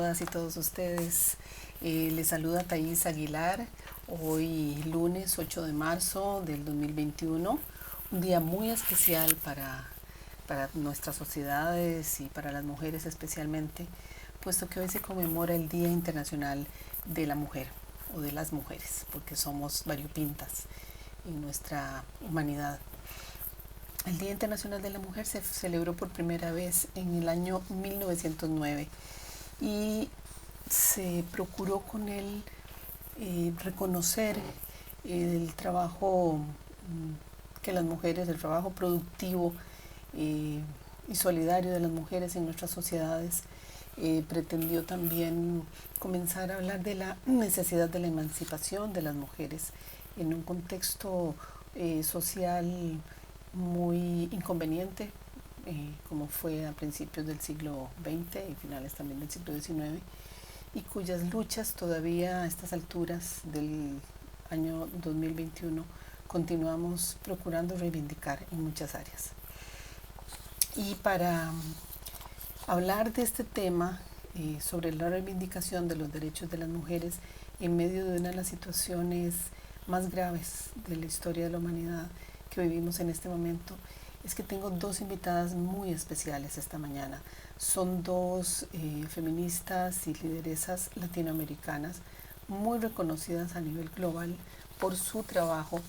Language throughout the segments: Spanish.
todas y todos ustedes. Les saluda Thais Aguilar, hoy lunes 8 de marzo del 2021, un día muy especial para nuestras sociedades y para las mujeres especialmente, puesto que hoy se conmemora el Día Internacional de la Mujer o de las mujeres, porque somos variopintas en nuestra humanidad. El Día Internacional de la Mujer se celebró por primera vez en el año 1909 y se procuró con él reconocer el trabajo que las mujeres, el trabajo productivo y solidario de las mujeres en nuestras sociedades. Pretendió también comenzar a hablar de la necesidad de la emancipación de las mujeres en un contexto social muy inconveniente, como fue a principios del siglo XX y finales también del siglo XIX, y cuyas luchas todavía a estas alturas del año 2021 continuamos procurando reivindicar en muchas áreas. Y para hablar de este tema, sobre la reivindicación de los derechos de las mujeres en medio de una de las situaciones más graves de la historia de la humanidad que vivimos en este momento, es que tengo dos invitadas muy especiales esta mañana. Son dos feministas y lideresas latinoamericanas muy reconocidas a nivel global por su trabajo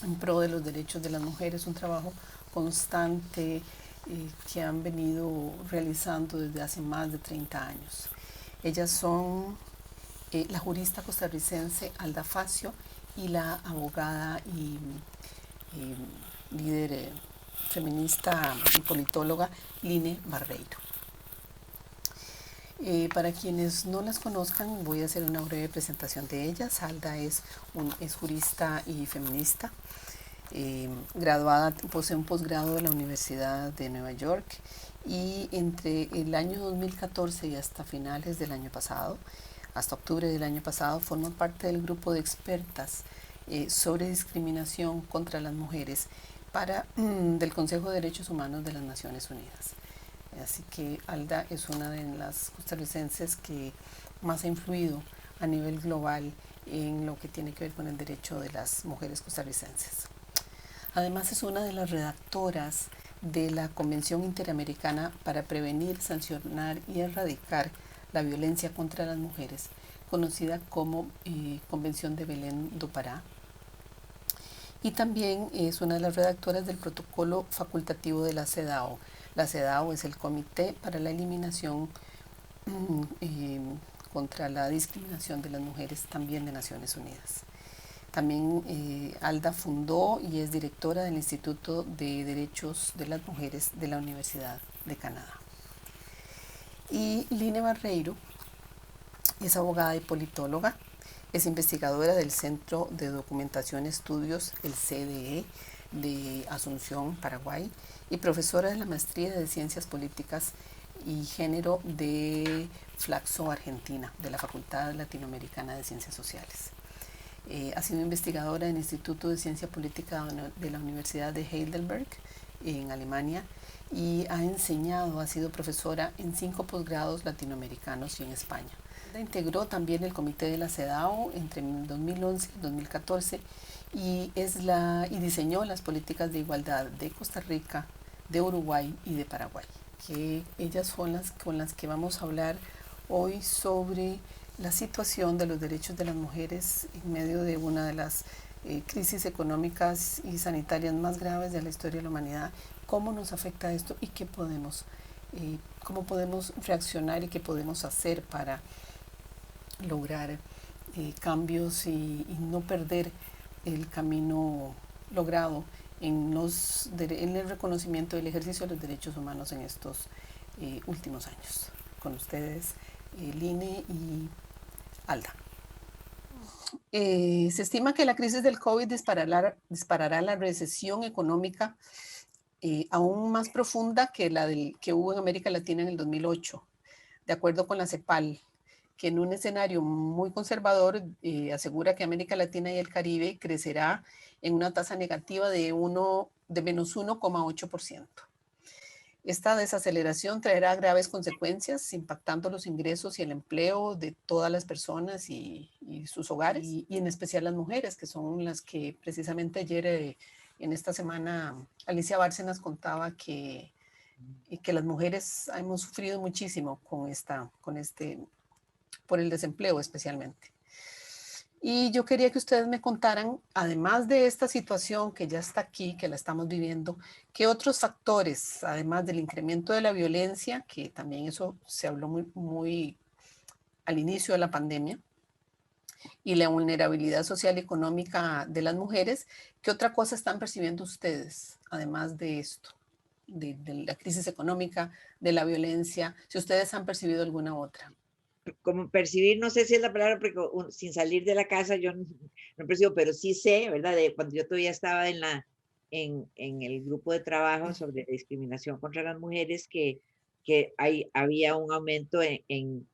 en pro de los derechos de las mujeres, un trabajo constante que han venido realizando desde hace más de 30 años. Ellas son la jurista costarricense Alda Facio y la abogada y líder feminista y politóloga Line Barreiro. Para quienes no las conozcan, voy a hacer una breve presentación de ellas. Alda es jurista y feminista, graduada, posee un posgrado de la Universidad de Nueva York, y entre el año 2014 y hasta finales del año pasado, hasta octubre del año pasado, forma parte del grupo de expertas sobre discriminación contra las mujeres del Consejo de Derechos Humanos de las Naciones Unidas. Así que Alda es una de las costarricenses que más ha influido a nivel global en lo que tiene que ver con el derecho de las mujeres costarricenses. Además es una de las redactoras de la Convención Interamericana para Prevenir, Sancionar y Erradicar la Violencia contra las Mujeres, conocida como Convención de Belém do Pará. Y también es una de las redactoras del protocolo facultativo de la CEDAW. La CEDAW es el Comité para la Eliminación contra la Discriminación de las Mujeres, también de Naciones Unidas. También Alda fundó y es directora del Instituto de Derechos de las Mujeres de la Universidad de Canadá. Y Line Barreiro es abogada y politóloga, es investigadora del Centro de Documentación y Estudios, el CDE, de Asunción, Paraguay, y profesora de la Maestría de Ciencias Políticas y Género de Flaxo, Argentina, de la Facultad Latinoamericana de Ciencias Sociales. Ha sido investigadora en el Instituto de Ciencia Política de la Universidad de Heidelberg, en Alemania, y ha sido profesora en 5 posgrados latinoamericanos y en España. Integró también el comité de la CEDAW entre 2011 y 2014 y diseñó las políticas de igualdad de Costa Rica, de Uruguay y de Paraguay, que ellas son las con las que vamos a hablar hoy sobre la situación de los derechos de las mujeres en medio de una de las crisis económicas y sanitarias más graves de la historia de la humanidad. ¿Cómo nos afecta esto y cómo podemos reaccionar y qué podemos hacer para lograr cambios y no perder el camino logrado en el reconocimiento del ejercicio de los derechos humanos en estos últimos años? Con ustedes, Line y Alda. Se estima que la crisis del COVID disparará la recesión económica aún más profunda que la que hubo en América Latina en el 2008, de acuerdo con la CEPAL, que en un escenario muy conservador asegura que América Latina y el Caribe crecerá en una tasa negativa de menos 1,8%. Esta desaceleración traerá graves consecuencias, impactando los ingresos y el empleo de todas las personas y sus hogares, y en especial las mujeres, que son las que precisamente ayer, en esta semana, Alicia Bárcenas contaba que las mujeres hemos sufrido muchísimo por el desempleo especialmente. Y yo quería que ustedes me contaran, además de esta situación que ya está aquí, que la estamos viviendo, qué otros factores, además del incremento de la violencia, que también eso se habló muy al inicio de la pandemia, y la vulnerabilidad social y económica de las mujeres, ¿qué otra cosa están percibiendo ustedes, además de esto, de la crisis económica, de la violencia? Si ustedes han percibido alguna otra. Como percibir, no sé si es la palabra, porque sin salir de la casa yo no percibo, pero sí sé, ¿verdad? De cuando yo todavía estaba en el grupo de trabajo sobre discriminación contra las mujeres, que había un aumento en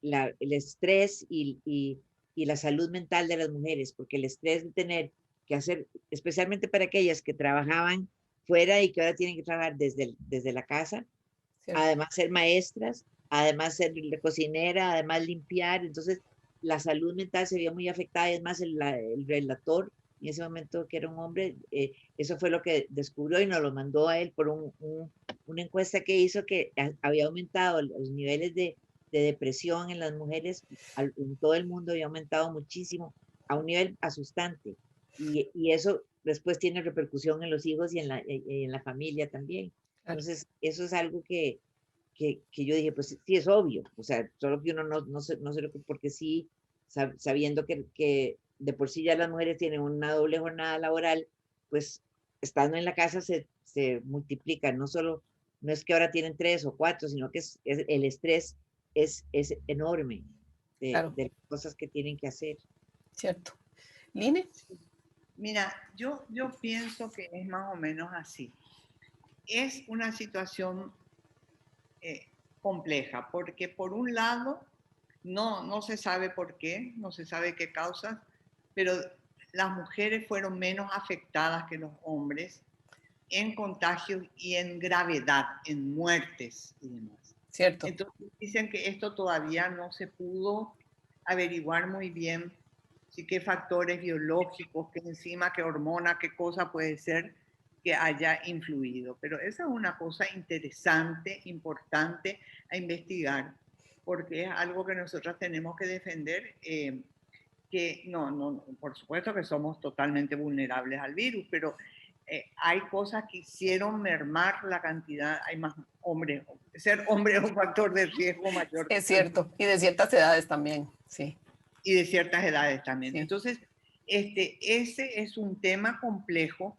el estrés y la salud mental de las mujeres, porque el estrés de tener que hacer, especialmente para aquellas que trabajaban fuera y que ahora tienen que trabajar desde la casa, ¿Cierto? además ser maestras, además ser cocinera, además limpiar. Entonces, la salud mental se vio muy afectada y además el relator, en ese momento que era un hombre, eso fue lo que descubrió y nos lo mandó a él por una encuesta que hizo que había aumentado los niveles de depresión en las mujeres, en todo el mundo había aumentado muchísimo, a un nivel asustante. Y eso después tiene repercusión en los hijos y en la familia también. Claro. Entonces, eso es algo que yo dije, pues sí, es obvio, o sea, solo que uno no se lo, porque sí, sabiendo que de por sí ya las mujeres tienen una doble jornada laboral, pues estando en la casa se multiplica, no es que ahora tienen tres o cuatro, sino que el estrés es enorme Claro, de las cosas que tienen que hacer. cierto. Line, Mira, yo pienso que es más o menos así. Es una situación eh, compleja, porque por un lado no se sabe por qué, no se sabe qué causas, pero las mujeres fueron menos afectadas que los hombres en contagios y en gravedad, en muertes y demás. cierto. Entonces dicen que esto todavía no se pudo averiguar muy bien, si qué factores biológicos, qué enzima, qué hormona, qué cosa puede ser que haya influido. Pero esa es una cosa interesante, importante a investigar, porque es algo que nosotros tenemos que defender. Que no, por supuesto que somos totalmente vulnerables al virus, pero hay cosas que hicieron mermar la cantidad, hay más hombres, ser hombre es un factor de riesgo mayor que Es ser cierto. Y de ciertas edades también, sí, y de ciertas edades también. sí. Entonces, ese es un tema complejo.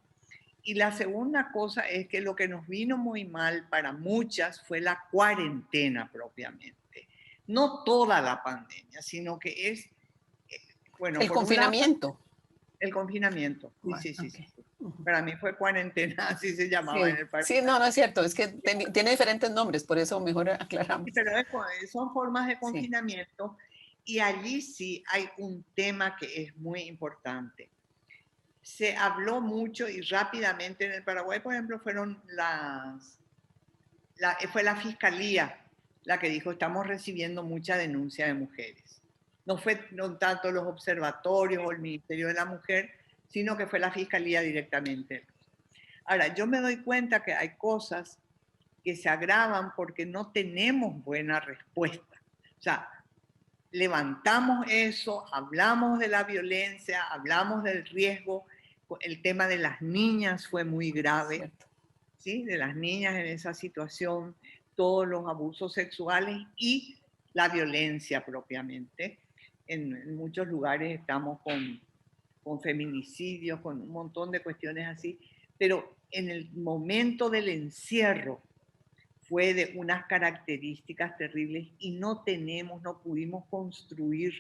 Y la segunda cosa es que lo que nos vino muy mal para muchas fue la cuarentena propiamente. No toda la pandemia, sino que es, bueno, El por un lado, confinamiento. el confinamiento. Sí, Bueno, sí, sí, ok. sí. Ujú. Para mí fue cuarentena, así se llamaba en Sí, el país. sí, no, no es cierto. Es que tiene diferentes nombres, por eso mejor aclaramos. Sí, pero son formas de Sí, confinamiento y allí sí hay un tema que es muy importante. Se habló mucho y rápidamente en el Paraguay, por ejemplo, fue la fiscalía la que dijo estamos recibiendo mucha denuncia de mujeres. No fue no tanto los observatorios o el Ministerio de la Mujer, sino que fue la fiscalía directamente. Ahora, yo me doy cuenta que hay cosas que se agravan porque no tenemos buena respuesta. O sea, levantamos eso, hablamos de la violencia, hablamos del riesgo, el tema de las niñas fue muy grave, cierto. ¿sí? De las niñas en esa situación, todos los abusos sexuales y la violencia propiamente. En muchos lugares estamos con feminicidios, con un montón de cuestiones así, pero en el momento del encierro fue de unas características terribles y no pudimos construir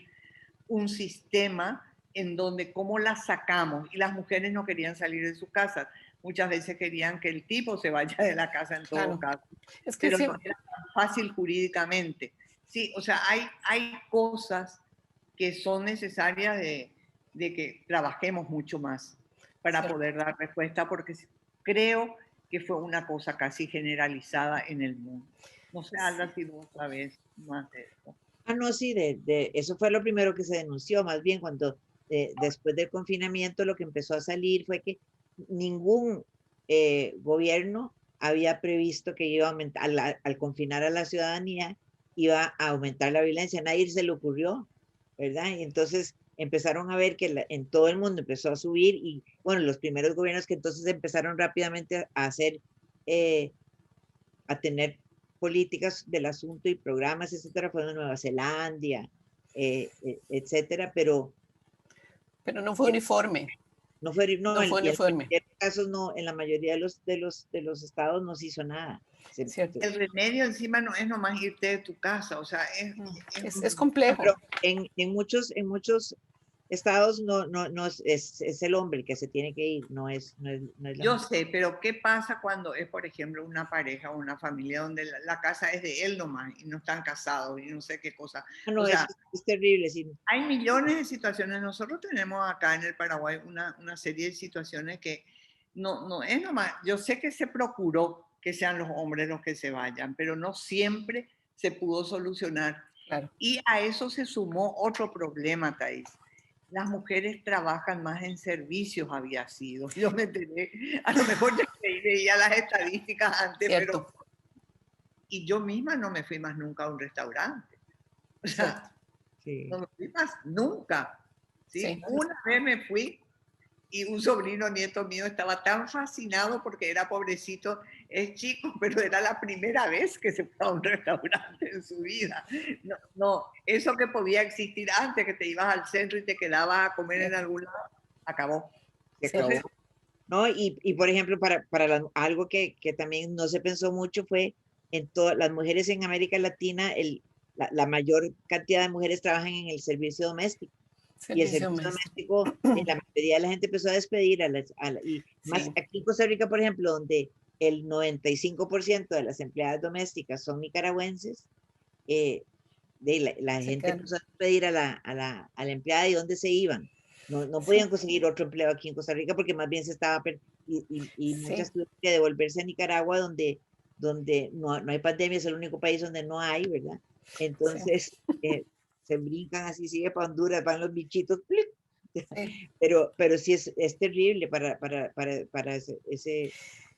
un sistema en donde cómo las sacamos y las mujeres no querían salir de sus casas. Muchas veces querían que el tipo se vaya de la casa en todo Claro. caso, Es que pero sí, no era tan fácil jurídicamente. Sí, o sea, hay cosas que son necesarias de que trabajemos mucho más para cierto. poder dar respuesta, porque creo que fue una cosa casi generalizada en el mundo. No sé, Alda, si vos sabés más de eso. Ah, no, sí, eso fue lo primero que se denunció, más bien cuando después del confinamiento lo que empezó a salir fue que ningún gobierno había previsto que iba a aumentar, al confinar a la ciudadanía, iba a aumentar la violencia. A nadie se le ocurrió, ¿verdad? Y entonces empezaron a ver que en todo el mundo empezó a subir y, bueno, los primeros gobiernos que entonces empezaron rápidamente a hacer, a tener políticas del asunto y programas, etcétera, fueron Nueva Zelanda, etcétera, Pero no fue uniforme, no fue, no, no fue y en la uniforme, mayoría de los casos no, en la mayoría de los estados no se hizo nada. ¿cierto? El remedio encima no es nomás irte de tu casa, o sea, Es No, complejo, pero en muchos estados no es el hombre el que se tiene que ir, no es la yo mujer. sé, pero ¿qué pasa cuando es, por ejemplo, una pareja o una familia donde la casa es de él nomás y no están casados y no sé qué cosa? Ah, O no, sea, es terrible, sí. hay millones de situaciones. Nosotros tenemos acá en el Paraguay una serie de situaciones que no es nomás. Yo sé que se procuró que sean los hombres los que se vayan, pero no siempre se pudo solucionar. claro. Y a eso se sumó otro problema, Thais. Las mujeres trabajan más en servicios, había sido. Yo me enteré, a lo mejor ya veía las estadísticas antes, Cierto, pero... Y yo misma no me fui más nunca a un restaurante. O cierto, sea, Sí. no me fui más nunca. ¿Sí? sí, Una vez me fui y un sobrino nieto mío estaba tan fascinado porque era pobrecito, es chico, pero era la primera vez que se fue a un restaurante en su vida. No, no, eso que podía existir antes, que te ibas al centro y te quedabas a comer en cierto, algún lado, acabó. Se cierto. acabó. ¿No? Y por ejemplo, algo que también no se pensó mucho fue en todas las mujeres en América Latina, la mayor cantidad de mujeres trabajan en el servicio doméstico. Y el Servicio servicio doméstico. doméstico, la mayoría de la gente empezó a despedir, y más Sí, aquí en Costa Rica, por ejemplo, donde el 95% de las empleadas domésticas son nicaragüenses, la se gente quedan. empezó a despedir a la empleada y dónde se iban. No Sí, podían conseguir otro empleo aquí en Costa Rica porque más bien se estaba, y sí, muchas tuvieron que devolverse a Nicaragua donde no hay pandemia, es el único país donde no hay, ¿verdad? sí, Entonces, se brincan así, sigue para Honduras, van los bichitos, ¡plic! sí. pero sí es terrible para ese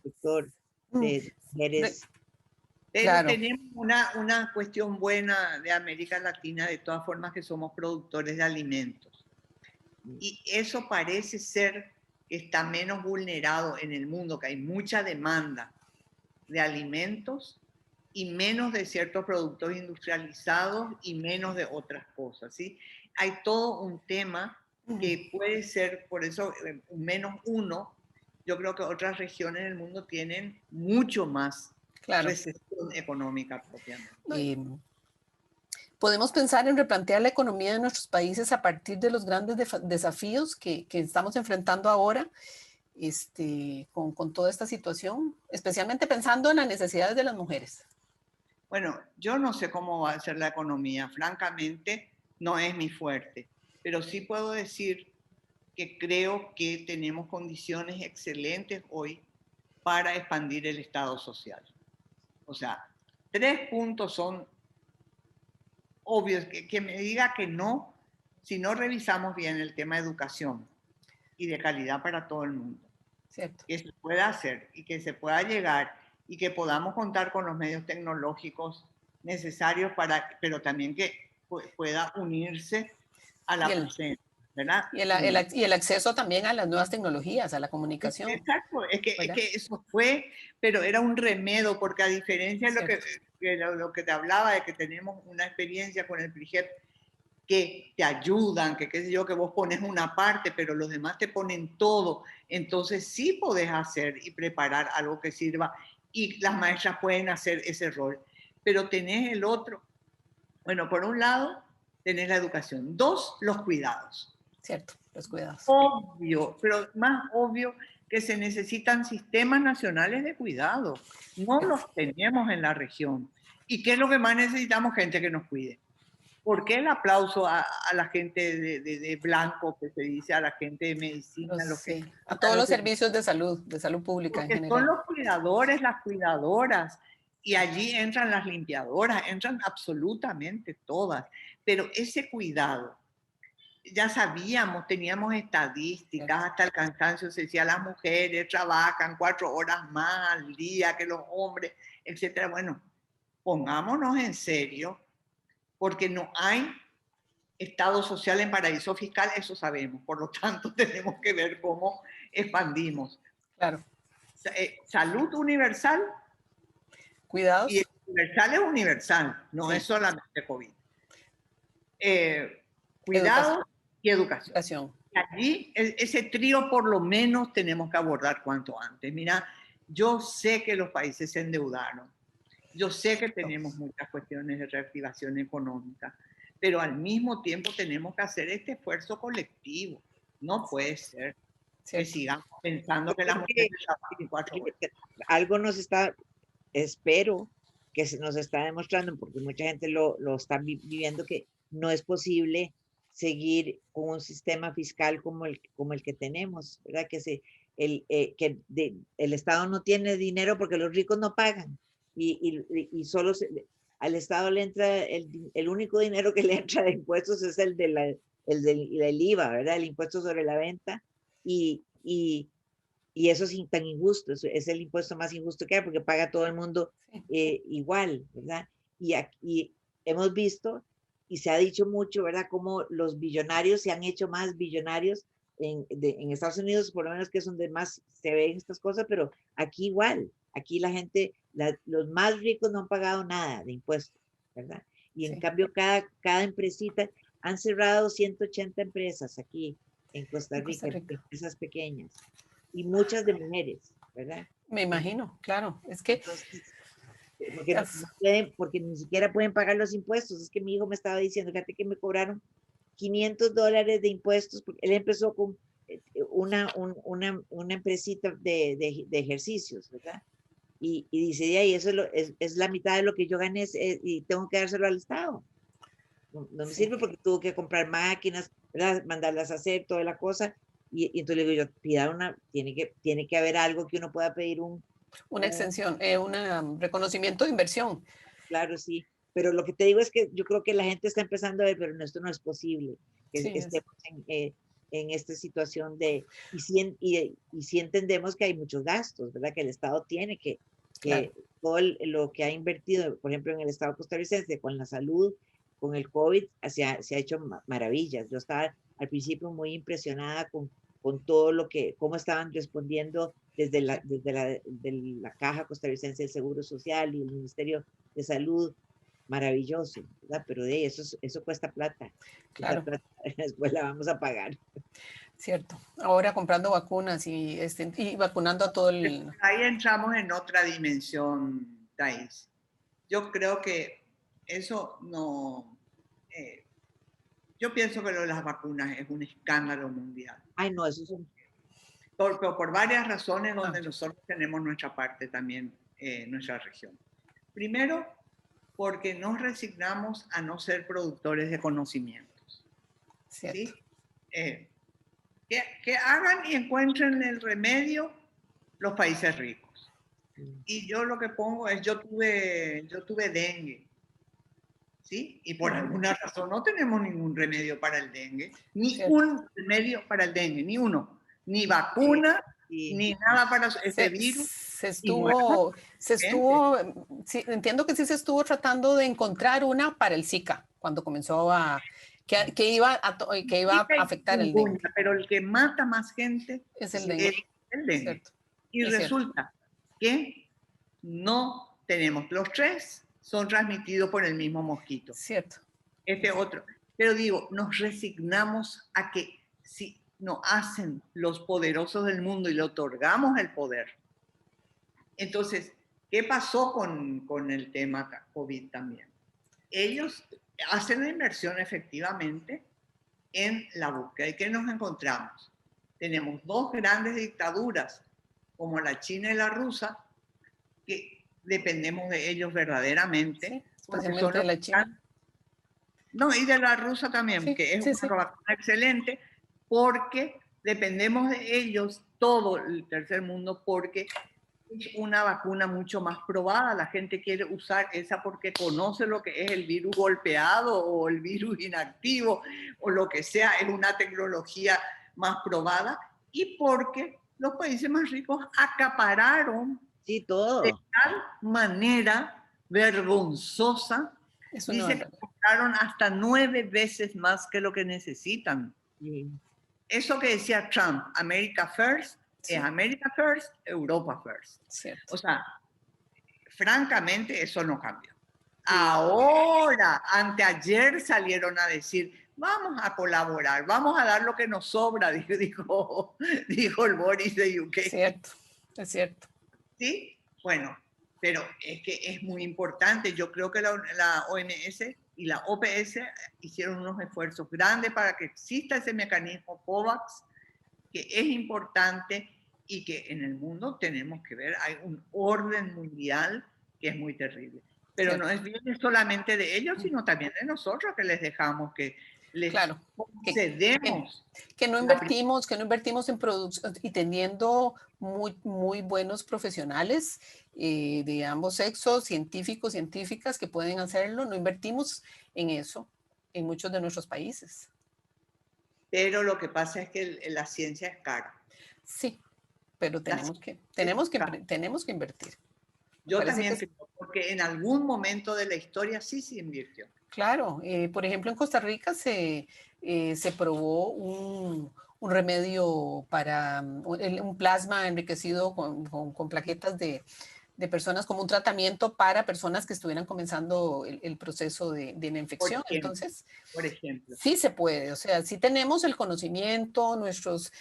sector Mm, de re- mujeres. Pero Claro, tenemos una cuestión buena de América Latina, de todas formas, que somos productores de alimentos. Y eso parece ser que está menos vulnerado en el mundo, que hay mucha demanda de alimentos y menos de ciertos productos industrializados y menos de otras cosas, ¿sí? Hay todo un tema que puede ser, por eso, menos uno. Yo creo que otras regiones del mundo tienen mucho más claro. recesión económica propiamente. Eh, Podemos pensar en replantear la economía de nuestros países a partir de los grandes desafíos que estamos enfrentando ahora, con toda esta situación, especialmente pensando en las necesidades de las mujeres. Bueno, yo no sé cómo va a ser la economía, francamente, no es mi fuerte, pero sí puedo decir que creo que tenemos condiciones excelentes hoy para expandir el Estado social. O sea, 3 puntos son obvios, que me diga que no, si no revisamos bien el tema de educación y de calidad para todo el mundo, ¿Cierto? que se pueda hacer y que se pueda llegar y que podamos contar con los medios tecnológicos necesarios pero también que pueda unirse a Y la el, presencia, ¿verdad? y el acceso también a las nuevas tecnologías, a la comunicación, Exacto, es ¿verdad? que eso fue, pero era un remedio, porque a diferencia de ¿Cierto? lo que te hablaba, de que tenemos una experiencia con el PRIGEP, que te ayudan, que qué sé yo, que vos pones una parte, pero los demás te ponen todo, entonces sí podés hacer y preparar algo que sirva, y las maestras pueden hacer ese rol, pero tenés el otro. Bueno, por un lado, tenés la educación. 2, los cuidados. ¿Cierto? Los cuidados. Obvio, pero más obvio que se necesitan sistemas nacionales de cuidado. No ¿Cierto? los tenemos en la región. ¿Y qué es lo que más necesitamos? Gente que nos cuide. ¿Por qué el aplauso a la gente de blanco, que se dice, a la gente de medicina? Sí, a todos los servicios de salud pública en Porque general. son los cuidadores, las cuidadoras, y allí entran las limpiadoras, entran absolutamente todas. Pero ese cuidado, ya sabíamos, teníamos estadísticas, hasta el cansancio se decía, las mujeres trabajan 4 horas más al día que los hombres, etcétera. Bueno, pongámonos en serio, porque no hay Estado social en paraíso fiscal, eso sabemos. Por lo tanto, tenemos que ver cómo expandimos. Claro. Salud universal. Cuidados. Y universal es universal, no es solamente COVID. Cuidado y educación. Allí, ese trío por lo menos tenemos que abordar cuanto antes. Mira, yo sé que los países se endeudaron. Yo sé que tenemos muchas cuestiones de reactivación económica, pero al mismo tiempo tenemos que hacer este esfuerzo colectivo. No puede ser que sigamos pensando que las mujeres trabajan 24 horas. Algo nos está, espero que se nos está demostrando, porque mucha gente lo está viviendo, que no es posible seguir con un sistema fiscal como el que tenemos, ¿verdad? Que el Estado no tiene dinero porque los ricos no pagan y solo al Estado le entra el único dinero que le entra de impuestos es el del IVA, ¿verdad? El impuesto sobre la venta y eso es tan injusto, es el impuesto más injusto que hay porque paga todo el mundo igual, ¿verdad? Y hemos visto y se ha dicho mucho, ¿verdad? Cómo los billonarios se han hecho más billonarios en Estados Unidos, por lo menos, que es donde más se ven estas cosas, pero aquí igual, aquí la gente, los más ricos no han pagado nada de impuestos, ¿verdad? Y en cambio cada empresita, han cerrado 180 empresas aquí en Costa Rica, empresas pequeñas, y muchas de mujeres, ¿verdad? Me imagino, claro, es que... Entonces, porque ni siquiera pueden pagar los impuestos. Es que mi hijo me estaba diciendo, fíjate que me cobraron $500 de impuestos, porque él empezó con una empresita de ejercicios, ¿verdad? Y dice, y ahí eso es la mitad de lo que yo gané y tengo que dárselo al Estado. No me sirve porque tuvo que comprar máquinas, ¿verdad? Mandarlas a hacer, toda la cosa. Y entonces le digo yo, tiene que haber algo que uno pueda pedir una extensión, un reconocimiento de inversión. Claro, sí. Pero lo que te digo es que yo creo que la gente está empezando a ver, pero esto no es posible, que estemos en esta situación y sí entendemos que hay muchos gastos, ¿verdad? Que el Estado tiene que todo lo que ha invertido, por ejemplo, en el Estado costarricense, con la salud, con el COVID, se ha hecho maravillas. Yo estaba al principio muy impresionada con todo cómo estaban respondiendo desde la Caja Costarricense del Seguro Social y el Ministerio de Salud, maravilloso, ¿verdad? Pero de eso cuesta plata. Claro. Esa plata después la vamos a pagar. Cierto. Ahora comprando vacunas y vacunando a todo el... Ahí entramos en otra dimensión, Thais. Yo creo que eso no... yo pienso que lo de las vacunas es un escándalo mundial. Ay, no, eso es un... Por varias razones donde nosotros tenemos nuestra parte también, nuestra región. Primero, porque nos resignamos a no ser productores de conocimientos. ¿Sí? Que hagan y encuentren el remedio los países ricos. Y yo lo que pongo es, yo tuve dengue, ¿sí? Y por alguna razón no tenemos ningún remedio para el dengue, ni un remedio para el dengue, ni uno, ni vacuna, ni nada para ese virus. Entiendo que sí se estuvo tratando de encontrar una para el Zika, cuando comenzó que iba a afectar el dengue. Pero el que mata más gente es el dengue. Cierto. Y resulta que no tenemos. Los tres son transmitidos por el mismo mosquito. Cierto. Otro. Pero digo, nos resignamos a que si nos hacen los poderosos del mundo y le otorgamos el poder. Entonces, ¿qué pasó con el tema COVID también? Ellos hacen la inversión efectivamente en la búsqueda. ¿Y qué nos encontramos? Tenemos dos grandes dictaduras, como la China y la rusa, que dependemos de ellos verdaderamente. Sí, especialmente de la China. No, y de la rusa también, Sí, que es sí, una sí. vacuna excelente, porque dependemos de ellos, todo el tercer mundo, porque es una vacuna mucho más probada. La gente quiere usar esa porque conoce lo que es el virus golpeado o el virus inactivo o lo que sea, es una tecnología más probada, y porque los países más ricos acapararon Sí, de todo. tal manera vergonzosa. Es una Dice que barbaridad. compraron hasta 9 veces más que lo que necesitan. Sí. Eso que decía Trump, America First, es Sí, America First, Europa First. cierto. O sea, francamente eso no cambió. Sí. Ahora, anteayer salieron a decir, vamos a colaborar, vamos a dar lo que nos sobra, dijo el Boris de UK. Cierto, es cierto. ¿Sí? Bueno, pero es que es muy importante. Yo creo que la OMS y la OPS hicieron unos esfuerzos grandes para que exista ese mecanismo COVAX, que es importante y que en el mundo tenemos que ver, hay un orden mundial que es muy terrible. Pero Cierto. no es bien solamente de ellos, sino también de nosotros, que les dejamos, que les Claro. cedemos. Que no invertimos en producción y teniendo muy buenos profesionales de ambos sexos, científicos, científicas que pueden hacerlo, no invertimos en eso en muchos de nuestros países. Pero lo que pasa es que la ciencia es cara. Sí, pero La ciencia es cara. tenemos que invertir. Me Yo parece que también creo, porque en algún momento de la historia sí se invirtió. claro, por ejemplo, en Costa Rica se probó un remedio para un plasma enriquecido con plaquetas de personas como un tratamiento para personas que estuvieran comenzando el proceso de la Por infección. ejemplo, Entonces, por ejemplo. sí se puede, o sea, sí tenemos el conocimiento, nuestros...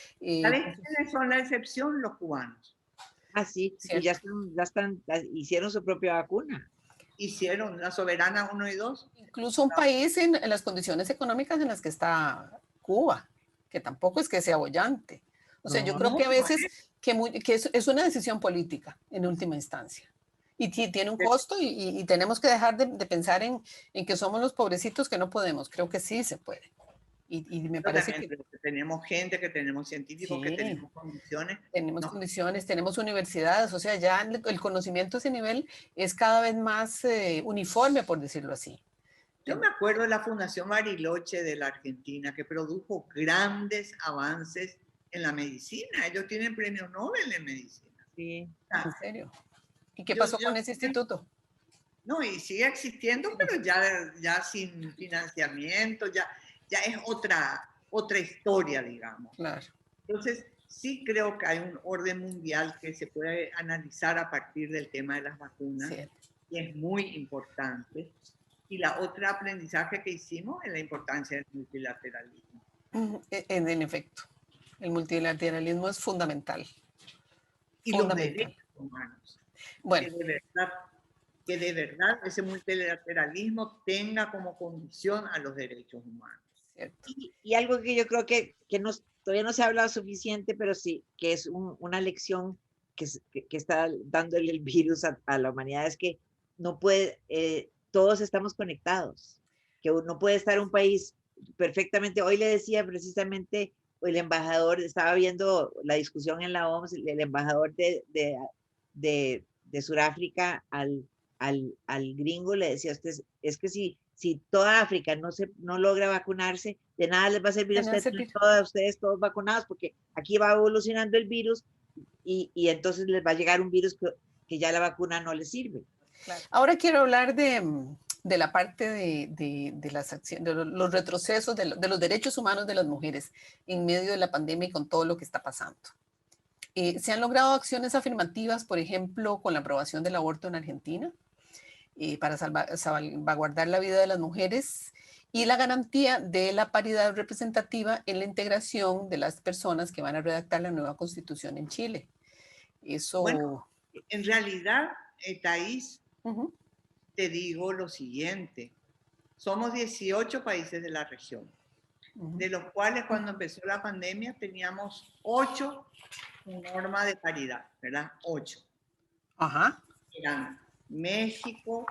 ¿Sabes quiénes son la excepción? Los cubanos. Ah, sí, que ¿cierto? hicieron su propia vacuna. Hicieron la Soberana 1 y 2. Incluso un país en las condiciones económicas en las que está Cuba, que tampoco es que sea bollante. O sea, yo No, creo No, que a no veces que es una decisión política en última instancia. Y tiene un es. costo y tenemos que dejar de pensar en que somos los pobrecitos que no podemos. Creo que sí se puede. Y me Yo parece también que creo que tenemos gente, que tenemos científicos, que sí, tenemos condiciones. tenemos No. condiciones, tenemos universidades, o sea, ya el conocimiento a ese nivel es cada vez más uniforme, por decirlo así. Yo me acuerdo de la Fundación Bariloche de la Argentina, que produjo grandes avances en la medicina. Ellos tienen premio Nobel en medicina. sí. ¿En serio? ¿Y qué Yo, pasó yo, con ese instituto? no, y sigue existiendo, pero ya sin financiamiento, ya es otra historia, digamos. Claro, Entonces, sí creo que hay un orden mundial que se puede analizar a partir del tema de las vacunas, sí, y es muy importante. Y la otra aprendizaje que hicimos es la importancia del multilateralismo. en efecto, el multilateralismo es fundamental, Y los fundamental. derechos humanos, Bueno, que de verdad ese multilateralismo tenga como condición a los derechos humanos. cierto. Y algo que yo creo que todavía no se ha hablado suficiente, pero sí, que es una lección que está dándole el virus a la humanidad, es que no puede, todos estamos conectados, que no puede estar un país perfectamente. Hoy le decía precisamente, el embajador, estaba viendo la discusión en la OMS, el embajador de Sudáfrica al gringo le decía, usted, es que si toda África no logra vacunarse, de nada les va a servir a De nada ustedes, servir. ustedes todos vacunados, porque aquí va evolucionando el virus y entonces les va a llegar un virus que ya la vacuna no les sirve. Claro. Ahora quiero hablar de la parte de las acciones, de los retrocesos de los derechos humanos de las mujeres en medio de la pandemia y con todo lo que está pasando. Se han logrado acciones afirmativas, por ejemplo, con la aprobación del aborto en Argentina, para salvaguardar la vida de las mujeres y la garantía de la paridad representativa en la integración de las personas que van a redactar la nueva constitución en Chile. Eso... Bueno, en realidad, Thais, uh-huh. te digo lo siguiente. Somos 18 países de la región, de los cuales cuando empezó la pandemia teníamos 8 con norma de paridad, ¿verdad? 8. Ajá. Eran México,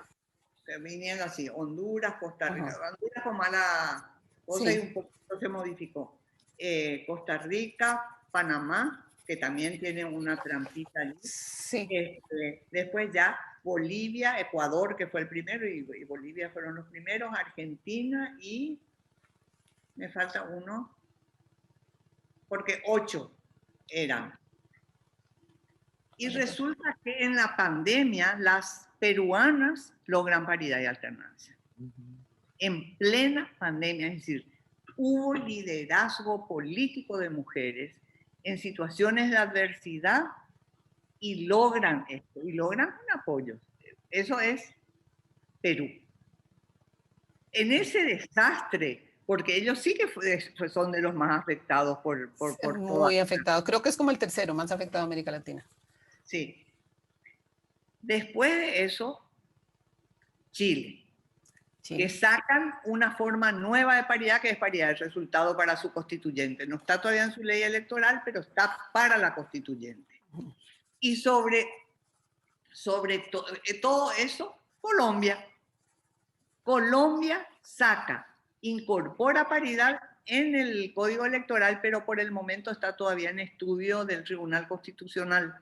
viniendo así, Honduras, Costa Rica. Ajá. Honduras con mala cosa y Sí, un poquito se modificó. Costa Rica, Panamá, que también tiene una trampita allí. sí. Después ya Bolivia, Ecuador, que fue el primero, y Bolivia fueron los primeros, Argentina y me falta uno, porque 8 eran. Y resulta que en la pandemia las peruanas logran paridad y alternancia. En plena pandemia, es decir, hubo liderazgo político de mujeres en situaciones de adversidad y logran esto, y logran un apoyo. Eso es Perú. En ese desastre, porque ellos sí que son de los más afectados por toda. Muy afectado. Creo que es como el tercero más afectado de América Latina. Sí. Después de eso, Chile, que sacan una forma nueva de paridad, que es paridad de resultado para su constituyente. No está todavía en su ley electoral, pero está para la constituyente. Y sobre todo eso, Colombia. Colombia incorpora paridad en el Código Electoral, pero por el momento está todavía en estudio del Tribunal Constitucional.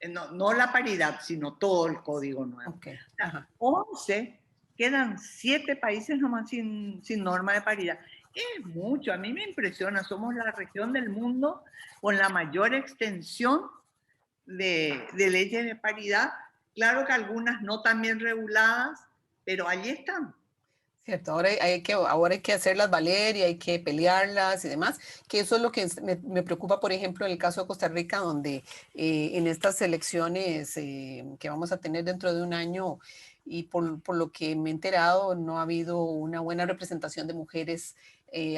No la paridad, sino todo el código nuevo. Okay. O sea, 11, quedan 7 países nomás sin norma de paridad. Es mucho, a mí me impresiona, somos la región del mundo con la mayor extensión de leyes de paridad. Claro que algunas no tan bien reguladas, pero allí están. Cierto, ahora hay que hacerlas valer y hay que pelearlas y demás, que eso es lo que me preocupa, por ejemplo, en el caso de Costa Rica, donde en estas elecciones que vamos a tener dentro de un año, y por lo que me he enterado, no ha habido una buena representación de mujeres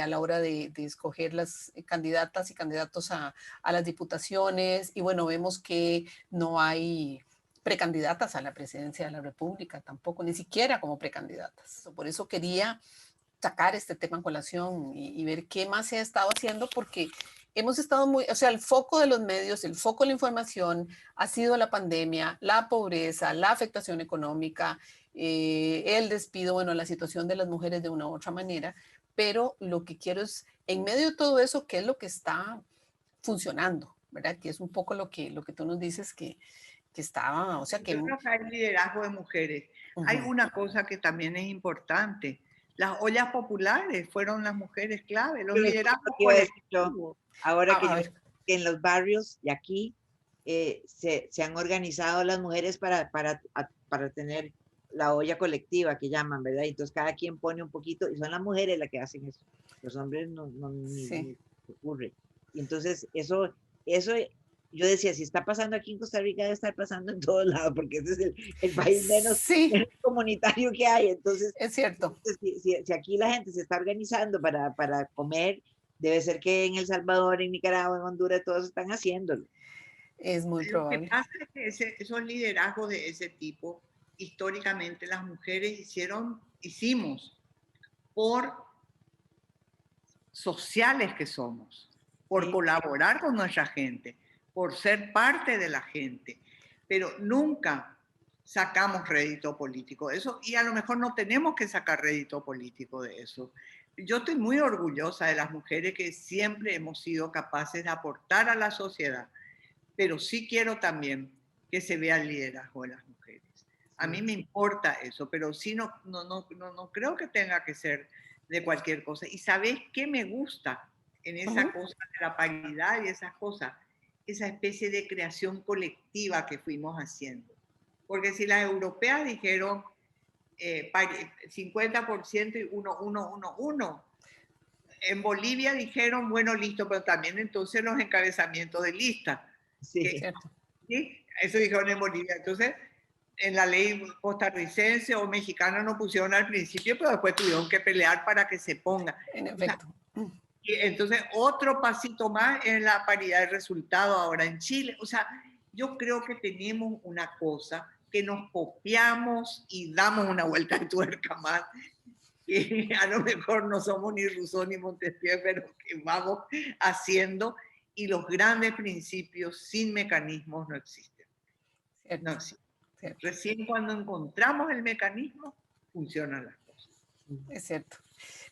a la hora de escoger las candidatas y candidatos a las diputaciones, y bueno, vemos que no hay precandidatas a la presidencia de la República, tampoco, ni siquiera como precandidatas. Por eso quería sacar este tema en colación y ver qué más se ha estado haciendo, porque hemos estado muy, o sea, el foco de los medios, el foco de la información ha sido la pandemia, la pobreza, la afectación económica, el despido, bueno, la situación de las mujeres de una u otra manera, pero lo que quiero es, en medio de todo eso, ¿qué es lo que está funcionando? ¿Verdad? Que es un poco lo que tú nos dices que estaba, o sea que... Yo creo que hay liderazgo de mujeres. Hay una cosa que también es importante. Las ollas populares fueron las mujeres clave, los liderazgos colectivos. Ahora que en los barrios y aquí se han organizado las mujeres para tener la olla colectiva que llaman, ¿verdad? Entonces cada quien pone un poquito y son las mujeres las que hacen eso. Los hombres ni ocurre. Y entonces eso yo decía, si está pasando aquí en Costa Rica, debe estar pasando en todos lados, porque ese es el país menos comunitario que hay. Entonces, es cierto. Si aquí la gente se está organizando para comer, debe ser que en El Salvador, en Nicaragua, en Honduras, todos están haciéndolo. Es muy probable. Lo que pasa es que esos liderazgos de ese tipo, históricamente las mujeres hicimos por sociales que somos, por colaborar con nuestra gente, por ser parte de la gente, pero nunca sacamos rédito político de eso, y a lo mejor no tenemos que sacar rédito político de eso. Yo estoy muy orgullosa de las mujeres que siempre hemos sido capaces de aportar a la sociedad, pero sí quiero también que se vea el liderazgo de las mujeres. A mí me importa eso, pero sí no creo que tenga que ser de cualquier cosa. ¿Y sabes qué me gusta en esa cosa de la paridad y esas cosas? Esa especie de creación colectiva que fuimos haciendo. Porque si las europeas dijeron 50% y 1, en Bolivia dijeron, bueno, listo, pero también entonces los encabezamientos de lista. Sí. ¿Sí? Eso dijeron en Bolivia. Entonces, en la ley costarricense o mexicana no pusieron al principio, pero después tuvieron que pelear para que se ponga. En efecto. O sea, entonces, otro pasito más en la paridad de resultado ahora en Chile. O sea, yo creo que tenemos una cosa que nos copiamos y damos una vuelta de tuerca más. Que a lo mejor no somos ni Rousseau ni Montesquieu, pero que vamos haciendo, y los grandes principios sin mecanismos no existen. Cierto. No existen. Recién cuando encontramos el mecanismo, funcionan las cosas. Es cierto.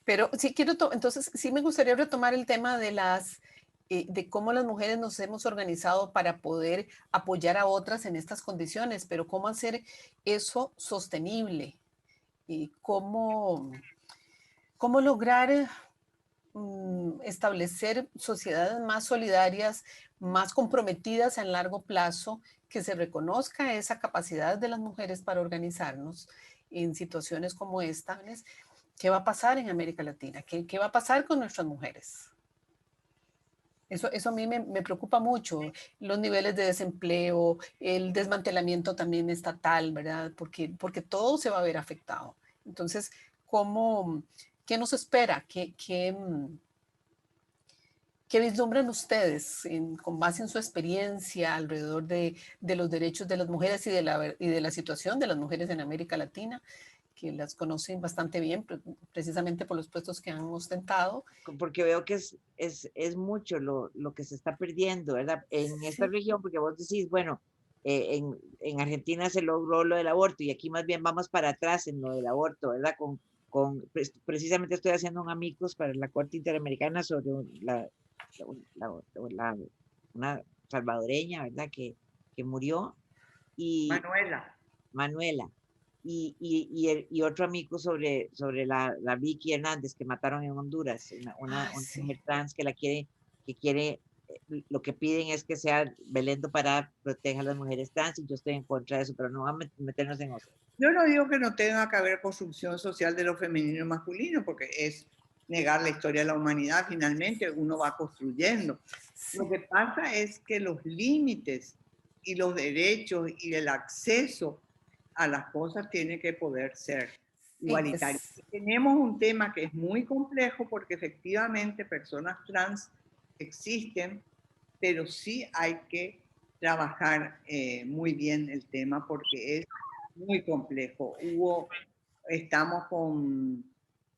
Pero sí entonces sí me gustaría retomar el tema de de cómo las mujeres nos hemos organizado para poder apoyar a otras en estas condiciones, pero cómo hacer eso sostenible y cómo lograr establecer sociedades más solidarias, más comprometidas en largo plazo, que se reconozca esa capacidad de las mujeres para organizarnos en situaciones como esta. ¿Qué va a pasar en América Latina? ¿Qué va a pasar con nuestras mujeres? Eso a mí me preocupa mucho, los niveles de desempleo, el desmantelamiento también estatal, ¿verdad? Porque todo se va a ver afectado. Entonces, ¿qué nos espera? ¿Qué vislumbran ustedes con base en su experiencia alrededor de los derechos de las mujeres y de la situación de las mujeres en América Latina, que las conocen bastante bien, precisamente por los puestos que han ostentado? Porque veo que es mucho lo que se está perdiendo, ¿verdad? En esta Sí, región, porque vos decís, bueno, en Argentina se logró lo del aborto y aquí más bien vamos para atrás en lo del aborto, ¿verdad? Precisamente estoy haciendo un amicus para la Corte Interamericana sobre una salvadoreña, ¿verdad? Que murió, y Manuela. Manuela, y otro amigo sobre la Vicky Hernández que mataron en Honduras, una sí. mujer trans que quiere, lo que piden es que sea Belén do Pará proteja a las mujeres trans, y yo estoy en contra de eso, pero no vamos a meternos en eso. Yo no digo que no tenga que haber construcción social de lo femenino y masculino, porque es negar la historia de la humanidad, finalmente uno va construyendo. Sí, Lo que pasa es que los límites y los derechos y el acceso a las cosas tienen que poder ser sí, igualitarios. Tenemos un tema que es muy complejo porque efectivamente personas trans existen, pero sí hay que trabajar muy bien el tema porque es muy complejo. Estamos con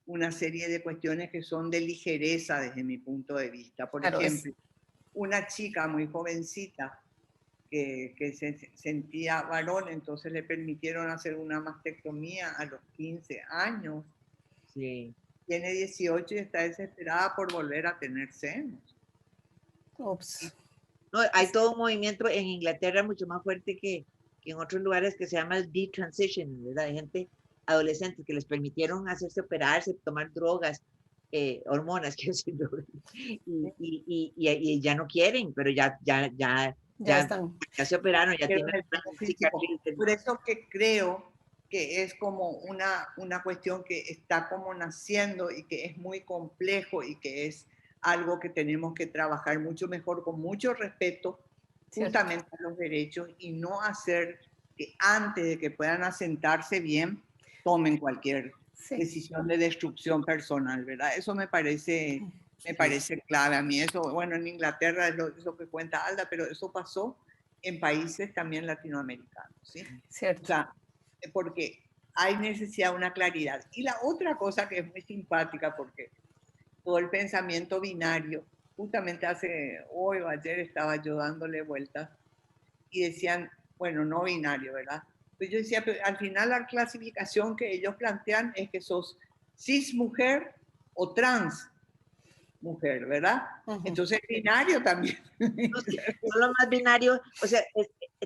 una serie de cuestiones que son de ligereza desde mi punto de vista. Por claro, ejemplo, una chica muy jovencita que se sentía varón, entonces le permitieron hacer una mastectomía a los 15 años. Sí. Tiene 18 y está desesperada por volver a tener senos. ups, No, hay todo un movimiento en Inglaterra mucho más fuerte que en otros lugares, que se llama el detransition, ¿verdad? Hay gente, adolescentes, que les permitieron hacerse operarse, tomar drogas, hormonas, quiero decir, y ya no quieren, pero ya están. ya se operaron, ya Pero tienen el una físico. cicatriz. Por eso que creo que es como una cuestión que está como naciendo y que es muy complejo y que es algo que tenemos que trabajar mucho mejor, con mucho respeto, ¿Cierto? justamente a los derechos, y no hacer que antes de que puedan asentarse bien, tomen cualquier Sí, decisión de destrucción personal, ¿verdad? Eso me parece clave a mí. Eso, bueno, en Inglaterra es lo que cuenta Alda, pero eso pasó en países también latinoamericanos, ¿sí? O cierto. sea, porque hay necesidad de una claridad. Y la otra cosa que es muy simpática, porque todo el pensamiento binario, justamente hoy o ayer estaba yo dándole vueltas y decían, bueno, no binario, ¿verdad? Pues yo decía, pero al final la clasificación que ellos plantean es que sos cis mujer o trans mujer, ¿verdad? Ujú. Entonces binario también. No, sí, son lo más binario, o sea,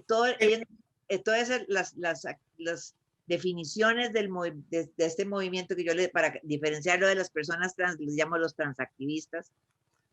todas las definiciones de este movimiento que para diferenciarlo de las personas trans, les llamo los transactivistas,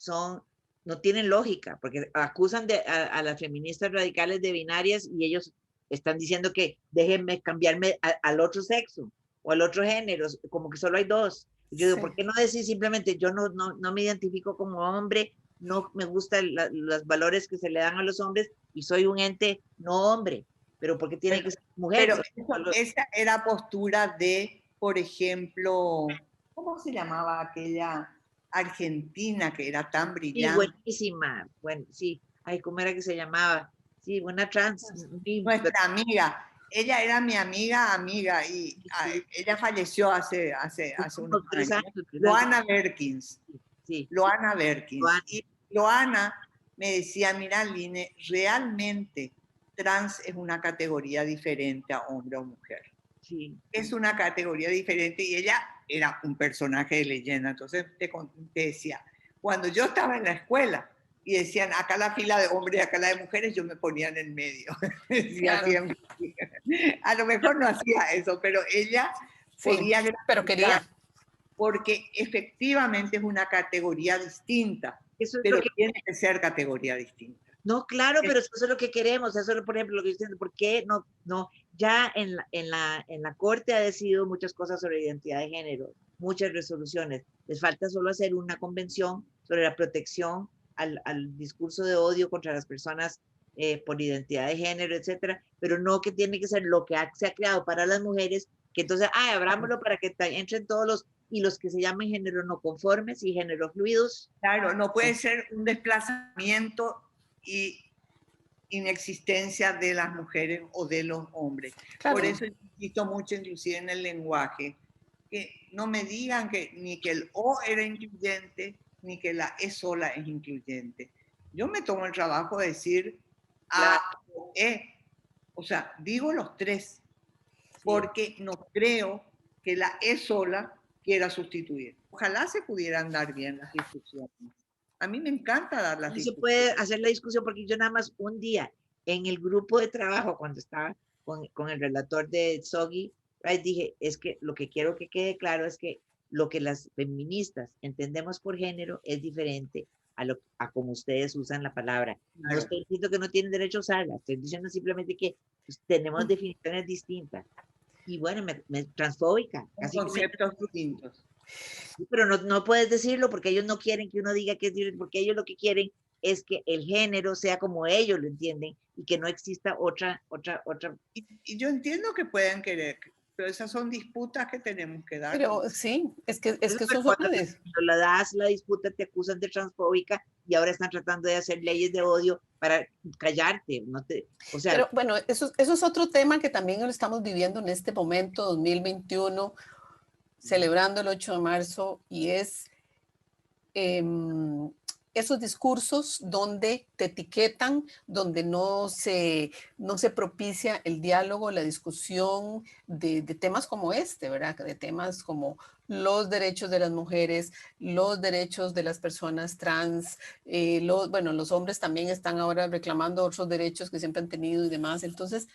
no tienen lógica, porque acusan a las feministas radicales de binarias, y ellos están diciendo que déjenme cambiarme al otro sexo o al otro género, como que solo hay dos. Yo digo, Sí, ¿por qué no decir simplemente yo no me identifico como hombre, no me gustan los valores que se le dan a los hombres y soy un ente no hombre? Pero ¿por qué tiene que ser mujer? Pero esa era postura de, por ejemplo, ¿cómo se llamaba aquella argentina que era tan Sí, brillante? buenísima. Bueno, sí. Ay, ¿cómo era que se llamaba? Sí, una trans. Sí, Nuestra amiga. Ella era mi amiga, y sí, ella falleció hace unos unos 3 años, años. algo Loana Berkins. así. Sí, Loana Berkins. Joana, Y Loana me decía, mira, Line, realmente trans es una categoría diferente a hombre o mujer. Sí. es una categoría diferente y ella era un personaje de leyenda. Entonces te decía, cuando yo estaba en la escuela y decían acá la fila de hombres y acá la de mujeres, yo me ponía en el medio. Decía Claro, siempre. A lo mejor no hacía eso, pero ella sí, podía pero graficar quería. porque efectivamente es una categoría distinta, Eso es lo pero que tiene que ser categoría distinta. no, claro, pero eso es lo que queremos. Eso es, por ejemplo, lo que estoy diciendo. ¿Por qué no? Ya en la Corte ha decidido muchas cosas sobre identidad de género, muchas resoluciones. Les falta solo hacer una convención sobre la protección al discurso de odio contra las personas por identidad de género, etcétera, pero no que tiene que ser lo que se ha creado para las mujeres, que entonces, abrámoslo para que entren todos y los que se llamen género no conformes y género fluidos. Claro, no puede ser un desplazamiento y inexistencia de las mujeres o de los hombres. Por Claro, eso insisto mucho, inclusive en el lenguaje, que no me digan que ni que el O era incluyente, ni que la E sola es incluyente. Yo me tomo el trabajo de decir A o E, o sea, digo los tres, porque no creo que la E sola quiera sustituir. Ojalá se pudieran dar bien las discusiones. A mí me encanta dar las No se puede discusiones. hacer la discusión porque yo nada más un día en el grupo de trabajo, cuando estaba con el relator de Soggy, dije, es que lo que quiero que quede claro es que lo que las feministas entendemos por género es diferente a como ustedes usan la palabra. No Claro. estoy diciendo que no tienen derecho a usarla, estoy diciendo simplemente que pues, tenemos definiciones distintas. Y bueno, me transfóbica, Son así que me conceptos distintos. pero no puedes decirlo porque ellos no quieren que uno diga que es diferente, porque ellos lo que quieren es que el género sea como ellos lo entienden y que no exista otra. Y yo entiendo que pueden querer, pero esas son disputas que tenemos que dar. pero sí, es que Pero eso cuando suele. la das la disputa te acusan de transfóbica y ahora están tratando de hacer leyes de odio para callarte, o sea, Pero bueno, eso es otro tema que también lo estamos viviendo en este momento, 2021, celebrando el 8 de marzo, y es esos discursos donde te etiquetan, donde no se propicia el diálogo, la discusión de temas como este, ¿verdad? De temas como los derechos de las mujeres, los derechos de las personas trans, bueno, los hombres también están ahora reclamando otros derechos que siempre han tenido y demás. Entonces,